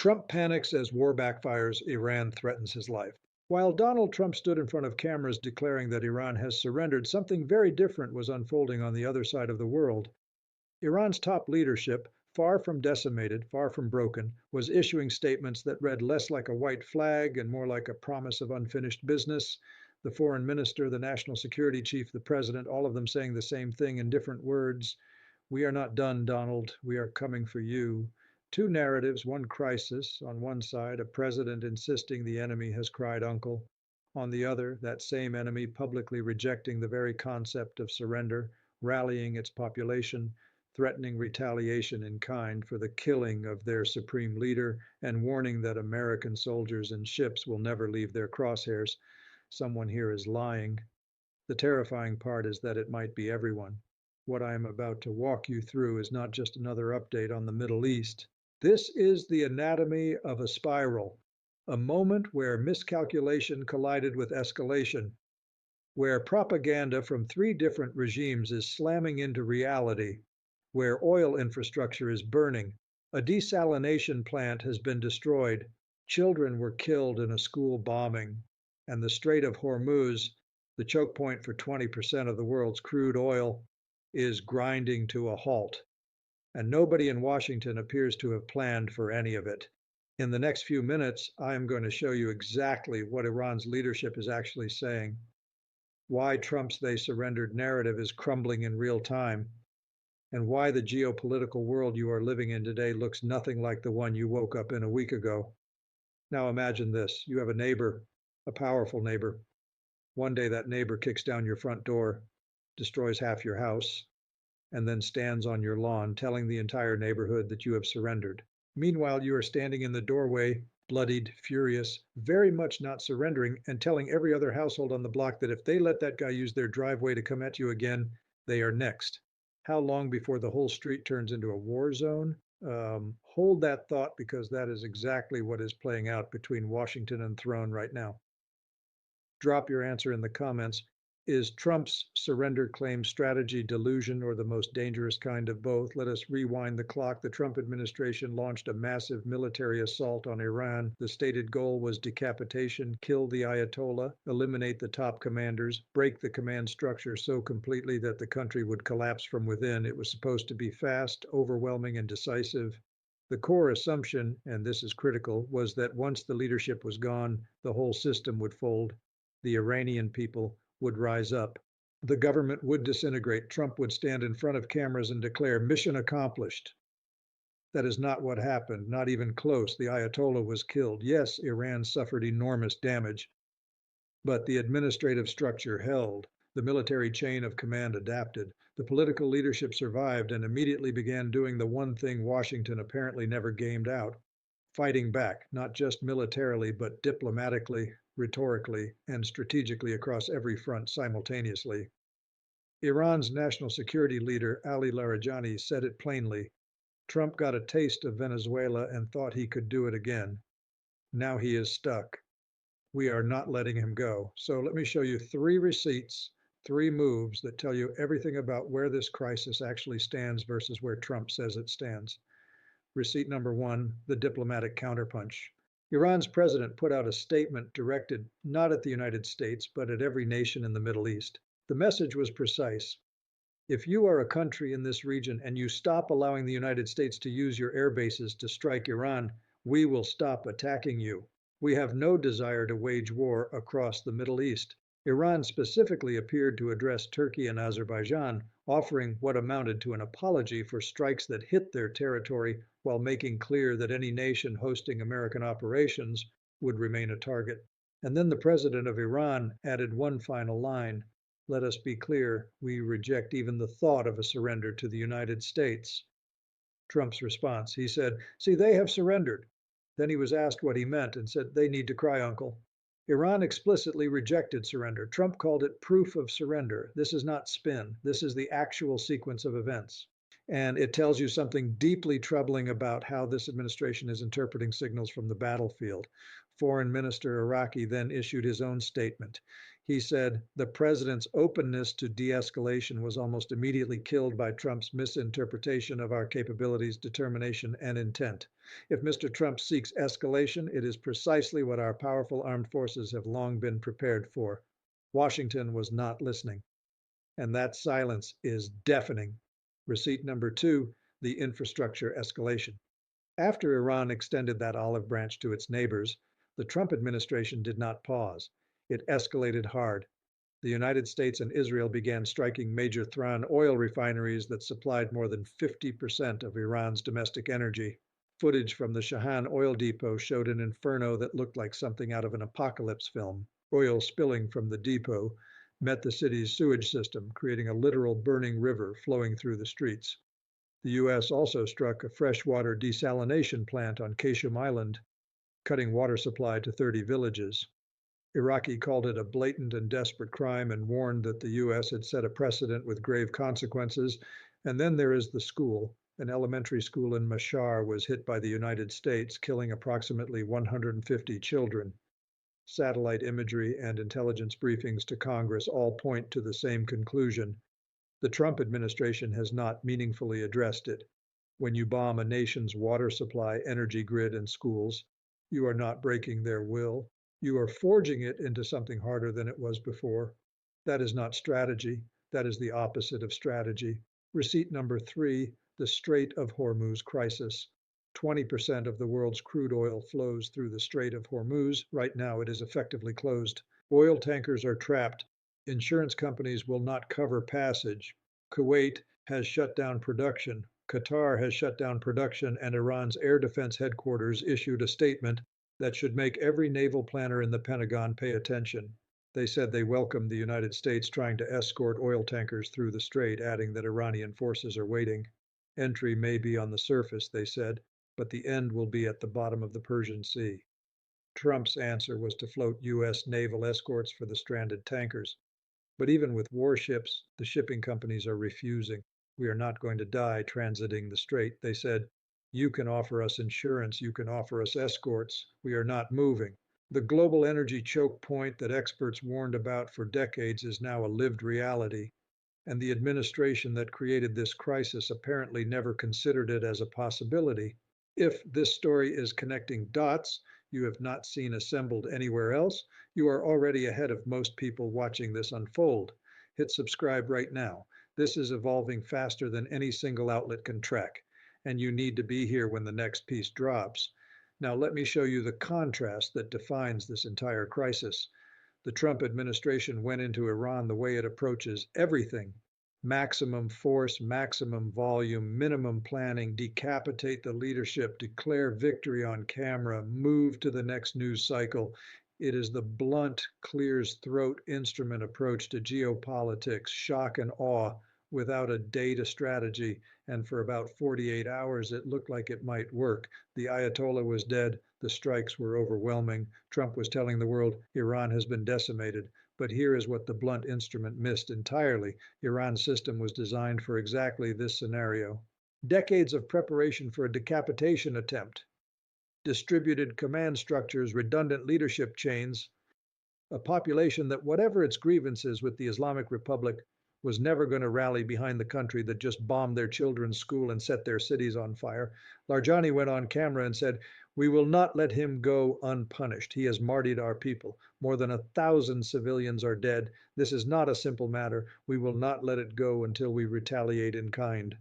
Trump panics as war backfires, Iran threatens his life. While Donald Trump stood in front of cameras declaring that Iran has surrendered, something very different was unfolding on the other side of the world. Iran's top leadership, far from decimated, far from broken, was issuing statements that read less like a white flag and more like a promise of unfinished business. The foreign minister, the national security chief, the president, all of them saying the same thing in different words. We are not done, Donald. We are coming for you. Two narratives, one crisis. On one side, a president insisting the enemy has cried uncle. On the other, that same enemy publicly rejecting the very concept of surrender, rallying its population, threatening retaliation in kind for the killing of their supreme leader, and warning that American soldiers and ships will never leave their crosshairs. Someone here is lying. The terrifying part is that it might be everyone. What I am about to walk you through is not just another update on the Middle East. This is the anatomy of a spiral, a moment where miscalculation collided with escalation, where propaganda from three different regimes is slamming into reality, where oil infrastructure is burning, a desalination plant has been destroyed, children were killed in a school bombing, and the Strait of Hormuz, the choke point for 20% of the world's crude oil, is grinding to a halt. And nobody in Washington appears to have planned for any of it. In the next few minutes, I am going to show you exactly what Iran's leadership is actually saying, why Trump's they surrendered narrative is crumbling in real time, and why the geopolitical world you are living in today looks nothing like the one you woke up in a week ago. Now imagine this. You have a neighbor, a powerful neighbor. One day that neighbor kicks down your front door, destroys half your house, and then stands on your lawn telling the entire neighborhood that you have surrendered. Meanwhile, you are standing in the doorway, bloodied, furious, very much not surrendering, and telling every other household on the block that if they let that guy use their driveway to come at you again, they are next. How long before the whole street turns into a war zone? Hold that thought, because that is exactly what is playing out between Washington and throne right now. Drop your answer in the comments. Is Trump's surrender claim strategy delusion, or the most dangerous kind of both? Let us rewind the clock. The Trump administration launched a massive military assault on Iran. The stated goal was decapitation, kill the Ayatollah, eliminate the top commanders, break the command structure so completely that the country would collapse from within. It was supposed to be fast, overwhelming, and decisive. The core assumption, and this is critical, was that once the leadership was gone, the whole system would fold. The Iranian people would rise up. The government would disintegrate. Trump would stand in front of cameras and declare, mission accomplished. That is not what happened, not even close. The Ayatollah was killed. Yes, Iran suffered enormous damage, but the administrative structure held. The military chain of command adapted. The political leadership survived and immediately began doing the one thing Washington apparently never gamed out, fighting back, not just militarily, but diplomatically, rhetorically, and strategically across every front simultaneously. Iran's national security leader, Ali Larijani, said it plainly. Trump got a taste of Venezuela and thought he could do it again. Now he is stuck. We are not letting him go. So let me show you three receipts, three moves that tell you everything about where this crisis actually stands versus where Trump says it stands. Receipt number one, the diplomatic counterpunch. Iran's president put out a statement directed not at the United States, but at every nation in the Middle East. The message was precise. If you are a country in this region and you stop allowing the United States to use your air bases to strike Iran, we will stop attacking you. We have no desire to wage war across the Middle East. Iran specifically appeared to address Turkey and Azerbaijan, offering what amounted to an apology for strikes that hit their territory, while making clear that any nation hosting American operations would remain a target. And then the president of Iran added one final line. Let us be clear, we reject even the thought of a surrender to the United States. Trump's response, he said, see, they have surrendered. Then he was asked what he meant and said, they need to cry uncle. Iran explicitly rejected surrender. Trump called it proof of surrender. This is not spin. This is the actual sequence of events. And it tells you something deeply troubling about how this administration is interpreting signals from the battlefield. Foreign Minister Iraqi then issued his own statement. He said the president's openness to de escalation was almost immediately killed by Trump's misinterpretation of our capabilities, determination, and intent. If Mr. Trump seeks escalation, it is precisely what our powerful armed forces have long been prepared for. Washington was not listening, and that silence is deafening. Receipt number two, the infrastructure escalation. After Iran extended that olive branch to its neighbors, the Trump administration did not pause. It escalated hard. The United States and Israel began striking major Thran oil refineries that supplied more than 50% of Iran's domestic energy. Footage from the Shahan oil depot showed an inferno that looked like something out of an apocalypse film. Oil spilling from the depot met the city's sewage system, creating a literal burning river flowing through the streets. The U.S. also struck a freshwater desalination plant on Kashim Island, cutting water supply to 30 villages. Iraqi called it a blatant and desperate crime and warned that the U.S. had set a precedent with grave consequences. And then there is the school. An elementary school in Mashhar was hit by the United States, killing approximately 150 children. Satellite imagery and intelligence briefings to Congress all point to the same conclusion. The Trump administration has not meaningfully addressed it. When you bomb a nation's water supply, energy grid, and schools, you are not breaking their will. You are forging it into something harder than it was before. That is not strategy. That is the opposite of strategy. Receipt number three, the Strait of Hormuz crisis. 20% of the world's crude oil flows through the Strait of Hormuz. Right now, it is effectively closed. Oil tankers are trapped. Insurance companies will not cover passage. Kuwait has shut down production. Qatar has shut down production, and Iran's air defense headquarters issued a statement that should make every naval planner in the Pentagon pay attention. They said they welcomed the United States trying to escort oil tankers through the strait, adding that Iranian forces are waiting. Entry may be on the surface, they said, but the end will be at the bottom of the Persian Sea. Trump's answer was to float U.S. naval escorts for the stranded tankers. But even with warships, the shipping companies are refusing. We are not going to die transiting the strait, they said. You can offer us insurance, you can offer us escorts. We are not moving. The global energy choke point that experts warned about for decades is now a lived reality, and the administration that created this crisis apparently never considered it as a possibility. If this story is connecting dots you have not seen assembled anywhere else, you are already ahead of most people watching this unfold. Hit subscribe right now. This is evolving faster than any single outlet can track, and you need to be here when the next piece drops. Now, let me show you the contrast that defines this entire crisis. The Trump administration went into Iran the way it approaches everything: maximum force, maximum volume, minimum planning, decapitate the leadership, declare victory on camera, move to the next news cycle. It is the blunt, clears throat instrument approach to geopolitics, shock and awe, without a data strategy. And for about 48 hours, it looked like it might work. The Ayatollah was dead. The strikes were overwhelming. Trump was telling the world Iran has been decimated. But here is what the blunt instrument missed entirely. Iran's system was designed for exactly this scenario. Decades of preparation for a decapitation attempt, distributed command structures, redundant leadership chains, a population that, whatever its grievances with the Islamic Republic, was never going to rally behind the country that just bombed their children's school and set their cities on fire. Larjani went on camera and said, "We will not let him go unpunished. He has martyred our people. More than 1,000 civilians are dead. This is not a simple matter. We will not let it go until we retaliate in kind."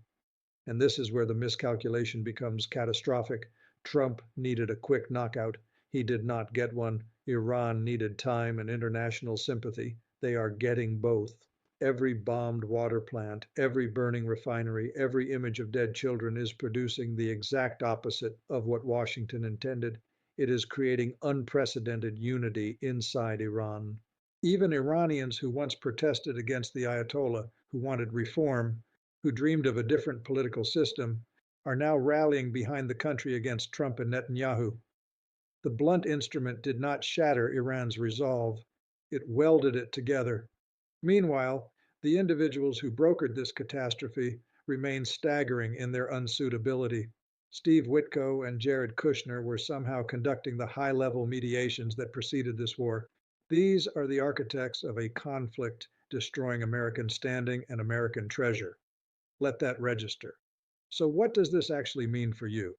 And this is where the miscalculation becomes catastrophic. Trump needed a quick knockout. He did not get one. Iran needed time and international sympathy. They are getting both. Every bombed water plant, every burning refinery, every image of dead children is producing the exact opposite of what Washington intended. It is creating unprecedented unity inside Iran. Even Iranians who once protested against the Ayatollah, who wanted reform, who dreamed of a different political system, are now rallying behind the country against Trump and Netanyahu. The blunt instrument did not shatter Iran's resolve, it welded it together. Meanwhile, the individuals who brokered this catastrophe remain staggering in their unsuitability. Steve Witko and Jared Kushner were somehow conducting the high-level mediations that preceded this war. These are the architects of a conflict destroying American standing and American treasure. Let that register. So, what does this actually mean for you?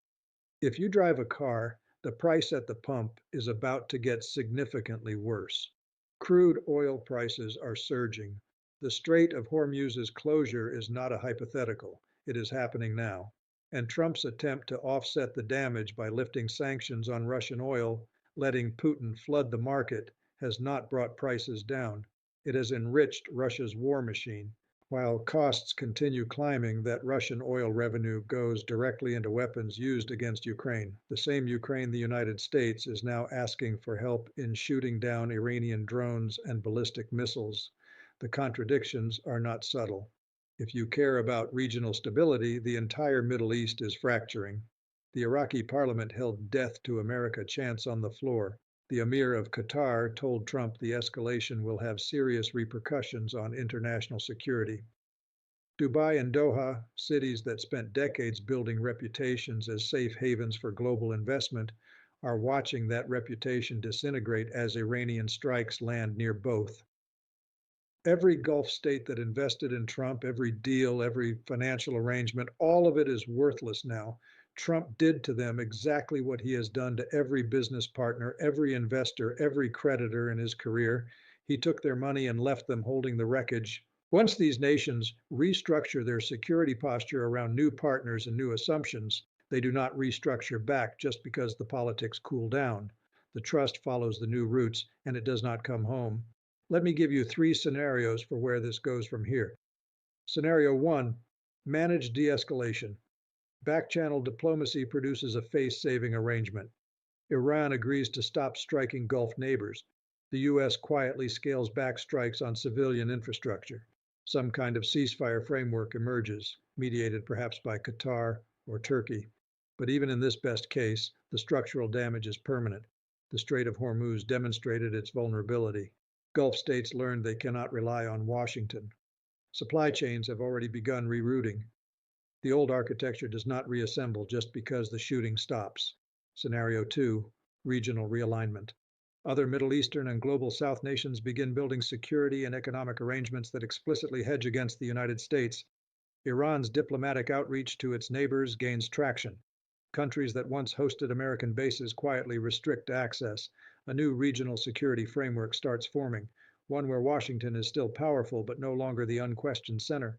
If you drive a car, the price at the pump is about to get significantly worse. Crude oil prices are surging. The Strait of Hormuz's closure is not a hypothetical, it is happening now. And Trump's attempt to offset the damage by lifting sanctions on Russian oil, letting Putin flood the market, has not brought prices down. It has enriched Russia's war machine. While costs continue climbing, that Russian oil revenue goes directly into weapons used against Ukraine. The same Ukraine the United States is now asking for help in shooting down Iranian drones and ballistic missiles. The contradictions are not subtle. If you care about regional stability, the entire Middle East is fracturing. The Iraqi parliament held death to America chants on the floor. The Emir of Qatar told Trump the escalation will have serious repercussions on international security. Dubai and Doha, cities that spent decades building reputations as safe havens for global investment, are watching that reputation disintegrate as Iranian strikes land near both. Every Gulf state that invested in Trump, every deal, every financial arrangement, all of it is worthless now. Trump did to them exactly what he has done to every business partner, every investor, every creditor in his career. He took their money and left them holding the wreckage. Once these nations restructure their security posture around new partners and new assumptions, they do not restructure back just because the politics cool down. The trust follows the new routes and it does not come home. Let me give you three scenarios for where this goes from here. Scenario one, manage de escalation. Back channel diplomacy produces a face saving arrangement. Iran agrees to stop striking Gulf neighbors. The U.S. quietly scales back strikes on civilian infrastructure. Some kind of ceasefire framework emerges, mediated perhaps by Qatar or Turkey. But even in this best case, the structural damage is permanent. The Strait of Hormuz demonstrated its vulnerability. Gulf states learned they cannot rely on Washington. Supply chains have already begun rerouting. The old architecture does not reassemble just because the shooting stops. Scenario two, regional realignment. Other Middle Eastern and global South nations begin building security and economic arrangements that explicitly hedge against the United States. Iran's diplomatic outreach to its neighbors gains traction. Countries that once hosted American bases quietly restrict access. A new regional security framework starts forming, one where Washington is still powerful but no longer the unquestioned center.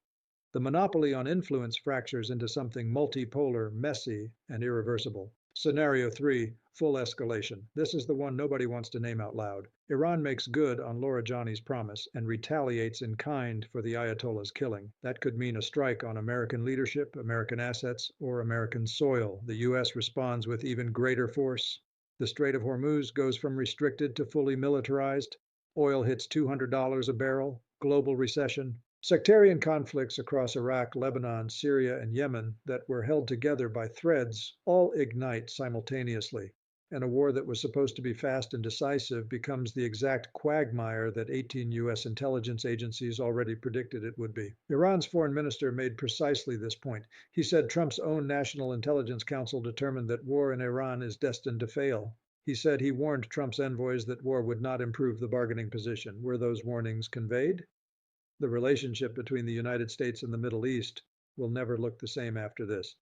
The monopoly on influence fractures into something multipolar, messy, and irreversible. Scenario three, full escalation. This is the one nobody wants to name out loud. Iran makes good on Larijani's promise and retaliates in kind for the Ayatollah's killing. That could mean a strike on American leadership, American assets, or American soil. The U.S. responds with even greater force. The Strait of Hormuz goes from restricted to fully militarized. Oil hits $200 a barrel. Global recession. Sectarian conflicts across Iraq, Lebanon, Syria, and Yemen that were held together by threads all ignite simultaneously, and a war that was supposed to be fast and decisive becomes the exact quagmire that 18 U.S. intelligence agencies already predicted it would be. Iran's foreign minister made precisely this point. He said Trump's own National Intelligence Council determined that war in Iran is destined to fail. He said he warned Trump's envoys that war would not improve the bargaining position. Were those warnings conveyed? The relationship between the United States and the Middle East will never look the same after this.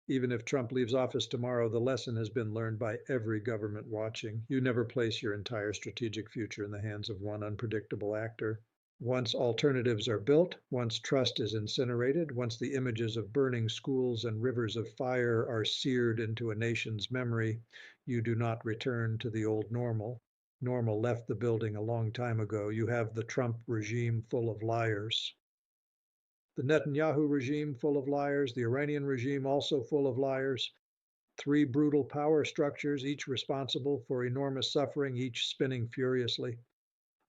Even if Trump leaves office tomorrow, the lesson has been learned by every government watching. You never place your entire strategic future in the hands of one unpredictable actor. Once alternatives are built, once trust is incinerated, once the images of burning schools and rivers of fire are seared into a nation's memory, you do not return to the old normal. Normal left the building a long time ago. You have the Trump regime full of liars. The Netanyahu regime full of liars. The Iranian regime also full of liars. Three brutal power structures, each responsible for enormous suffering, each spinning furiously.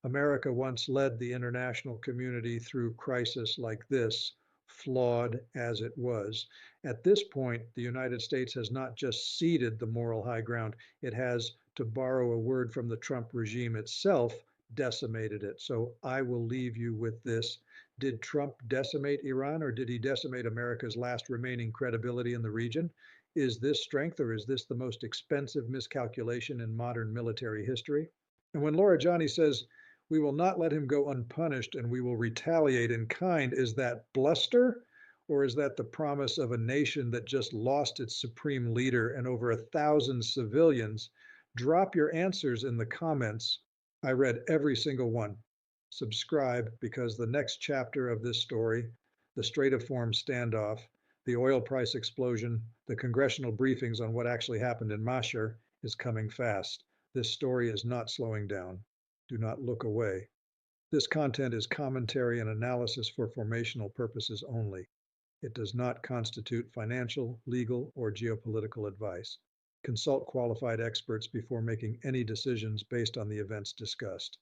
America once led the international community through crisis like this, flawed as it was. At this point, the United States has not just ceded the moral high ground, it has, to borrow a word from the Trump regime itself, decimated it. So I will leave you with this. Did Trump decimate Iran or did he decimate America's last remaining credibility in the region? Is this strength or is this the most expensive miscalculation in modern military history? And when Laura Johnny says, we will not let him go unpunished and we will retaliate in kind, is that bluster? Or is that the promise of a nation that just lost its supreme leader and over 1,000 civilians? Drop your answers in the comments. I read every single one. Subscribe because the next chapter of this story, the Strait of Hormuz standoff, the oil price explosion, the congressional briefings on what actually happened in Mashhar is coming fast. This story is not slowing down. Do not look away. This content is commentary and analysis for formational purposes only. It does not constitute financial, legal, or geopolitical advice. Consult qualified experts before making any decisions based on the events discussed.